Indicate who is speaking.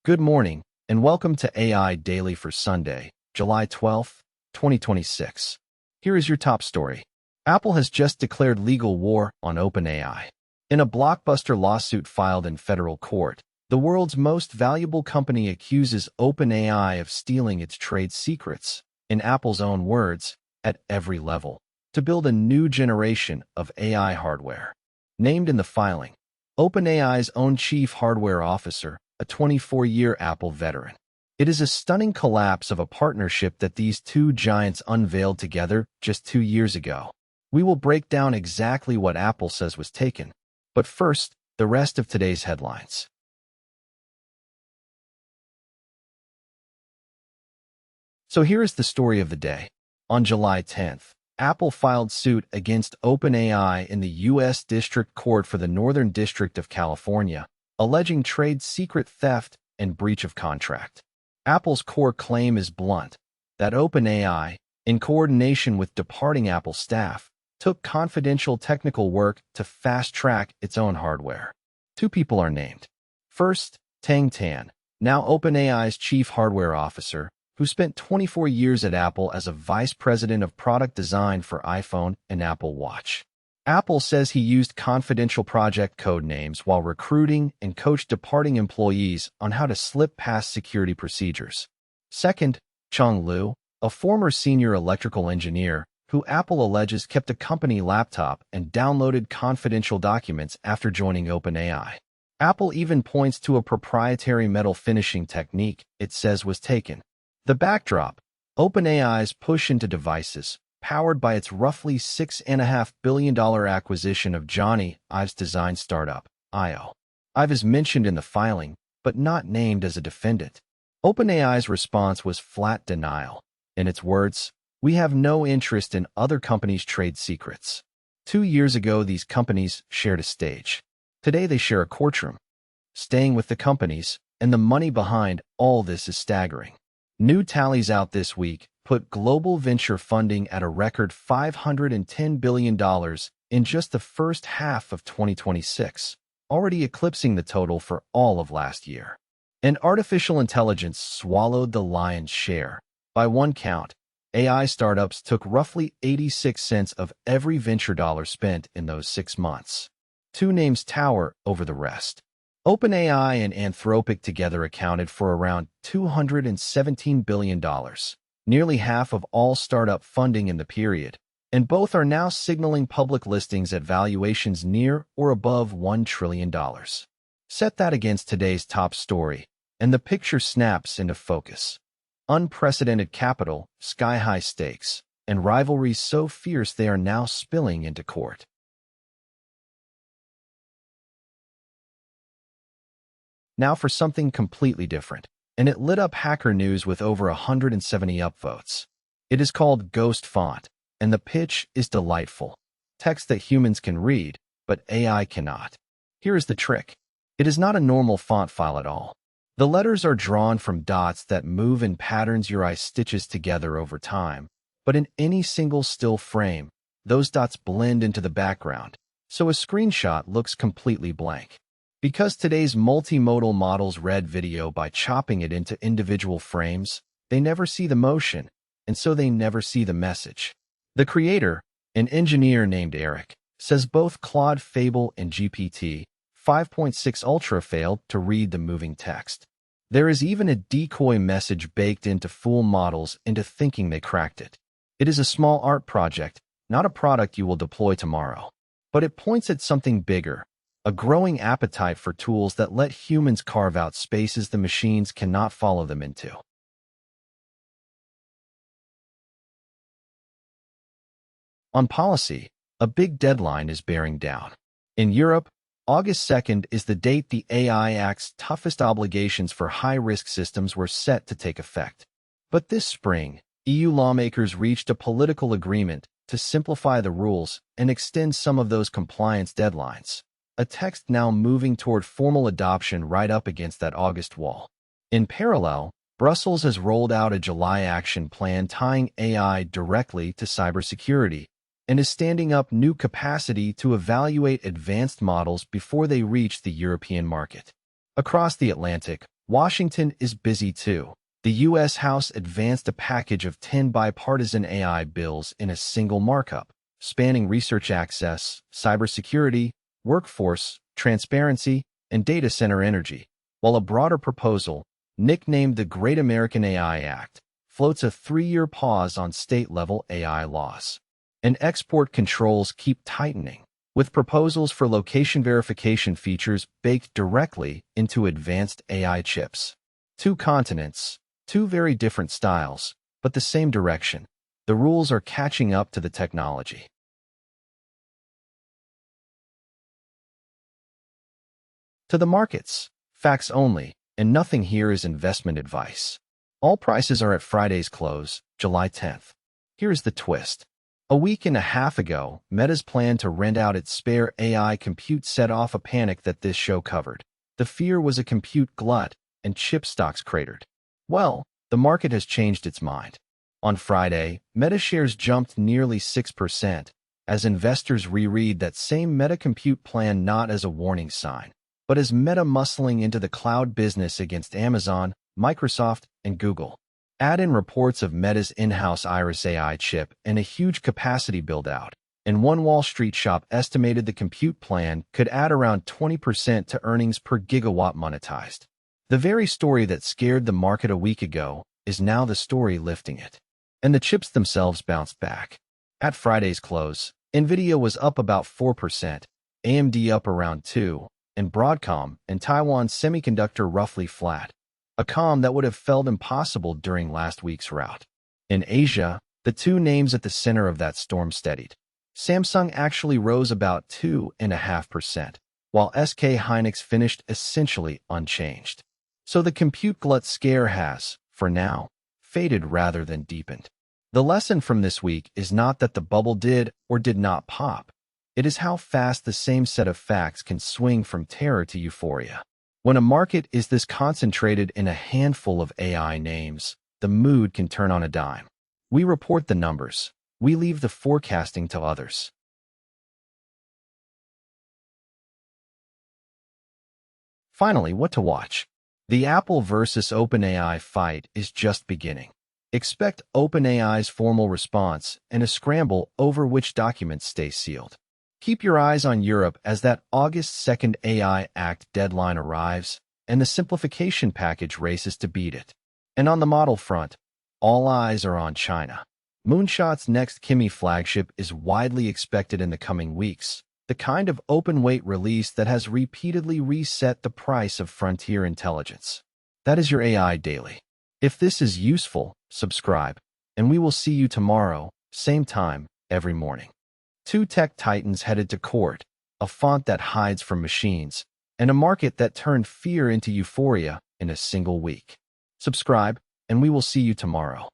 Speaker 1: Good morning, and welcome to AI Daily for Sunday, July 12th, 2026. Here is your top story. Apple has just declared legal war on OpenAI. In a blockbuster lawsuit filed in federal court, the world's most valuable company accuses OpenAI of stealing its trade secrets, in Apple's own words, at every level, to build a new generation of AI hardware. Named in the filing, OpenAI's own chief hardware officer, a 24-year Apple veteran. It is a stunning collapse of a partnership that these two giants unveiled together just 2 years ago. We will break down exactly what Apple says was taken. But first, the rest of today's headlines. So here is the story of the day. On July 10th, Apple filed suit against OpenAI in the U.S. District Court for the Northern District of California, alleging trade secret theft and breach of contract. Apple's core claim is blunt, that OpenAI, in coordination with departing Apple staff, took confidential technical work to fast-track its own hardware. Two people are named. First, Tang Tan, now OpenAI's chief hardware officer, who spent 24 years at Apple as a vice president of product design for iPhone and Apple Watch. Apple says he used confidential project code names while recruiting and coached departing employees on how to slip past security procedures. Second, Chang Lu, a former senior electrical engineer, who Apple alleges kept a company laptop and downloaded confidential documents after joining OpenAI. Apple even points to a proprietary metal finishing technique it says was taken. The backdrop: OpenAI's push into devices, powered by its roughly $6.5 billion acquisition of Johnny Ive's design startup, IO. Ive is mentioned in the filing, but not named as a defendant. OpenAI's response was flat denial. In its words, "We have no interest in other companies' trade secrets." 2 years ago, these companies shared a stage. Today, they share a courtroom. Staying with the companies, and the money behind all this is staggering. New tallies out this week put global venture funding at a record $510 billion in just the first half of 2026, already eclipsing the total for all of last year. And artificial intelligence swallowed the lion's share. By one count, AI startups took roughly 86 cents of every venture dollar spent in those 6 months. Two names tower over the rest. OpenAI and Anthropic together accounted for around $217 billion. Nearly half of all startup funding in the period, and both are now signaling public listings at valuations near or above $1 trillion. Set that against today's top story, and the picture snaps into focus. Unprecedented capital, sky-high stakes, and rivalries so fierce they are now spilling into court. Now for something completely different. And it lit up Hacker News with over 170 upvotes. It is called Ghost Font, and the pitch is delightful. Text that humans can read, but AI cannot. Here is the trick. It is not a normal font file at all. The letters are drawn from dots that move in patterns your eye stitches together over time, but in any single still frame, those dots blend into the background, so a screenshot looks completely blank. Because today's multimodal models read video by chopping it into individual frames, they never see the motion, and so they never see the message. The creator, an engineer named Eric, says both Claude Fable and GPT 5.6 Ultra failed to read the moving text. There is even a decoy message baked in to fool models into thinking they cracked it. It is a small art project, not a product you will deploy tomorrow. But it points at something bigger. A growing appetite for tools that let humans carve out spaces the machines cannot follow them into. On policy, a big deadline is bearing down. In Europe, August 2nd is the date the AI Act's toughest obligations for high-risk systems were set to take effect. But this spring, EU lawmakers reached a political agreement to simplify the rules and extend some of those compliance deadlines. A text now moving toward formal adoption right up against that August wall. In parallel, Brussels has rolled out a July action plan tying AI directly to cybersecurity and is standing up new capacity to evaluate advanced models before they reach the European market. Across the Atlantic, Washington is busy too. The U.S. House advanced a package of 10 bipartisan AI bills in a single markup, spanning research access, cybersecurity, workforce, transparency, and data center energy, while a broader proposal, nicknamed the Great American AI Act, floats a 3-year pause on state-level AI laws. And export controls keep tightening, with proposals for location verification features baked directly into advanced AI chips. 2 continents, 2 very different styles, but the same direction. The rules are catching up to the technology. To the markets, facts only, and nothing here is investment advice. All prices are at Friday's close, July 10th. Here's the twist. A week and a half ago, Meta's plan to rent out its spare AI compute set off a panic that this show covered. The fear was a compute glut, and chip stocks cratered. Well, the market has changed its mind. On Friday, Meta shares jumped nearly 6%, as investors reread that same Meta compute plan not as a warning sign, but as Meta muscling into the cloud business against Amazon, Microsoft, and Google. Add in reports of Meta's in-house Iris AI chip and a huge capacity build-out, and one Wall Street shop estimated the compute plan could add around 20% to earnings per gigawatt monetized. The very story that scared the market a week ago is now the story lifting it. And the chips themselves bounced back. At Friday's close, Nvidia was up about 4%, AMD up around 2%, and Broadcom and Taiwan Semiconductor roughly flat. A calm that would have felt impossible during last week's rout. In Asia, the 2 names at the center of that storm steadied. Samsung actually rose about 2.5%, while SK Hynix finished essentially unchanged. So the compute glut scare has, for now, faded rather than deepened. The lesson from this week is not that the bubble did or did not pop. It is how fast the same set of facts can swing from terror to euphoria. When a market is this concentrated in a handful of AI names, the mood can turn on a dime. We report the numbers. We leave the forecasting to others. Finally, what to watch? The Apple versus OpenAI fight is just beginning. Expect OpenAI's formal response and a scramble over which documents stay sealed. Keep your eyes on Europe as that August 2nd AI Act deadline arrives, and the simplification package races to beat it. And on the model front, all eyes are on China. Moonshot's next Kimi flagship is widely expected in the coming weeks, the kind of open-weight release that has repeatedly reset the price of frontier intelligence. That is your AI Daily. If this is useful, subscribe, and we will see you tomorrow, same time, every morning. 2 tech titans headed to court, a font that hides from machines, and a market that turned fear into euphoria in a single week. Subscribe, and we will see you tomorrow.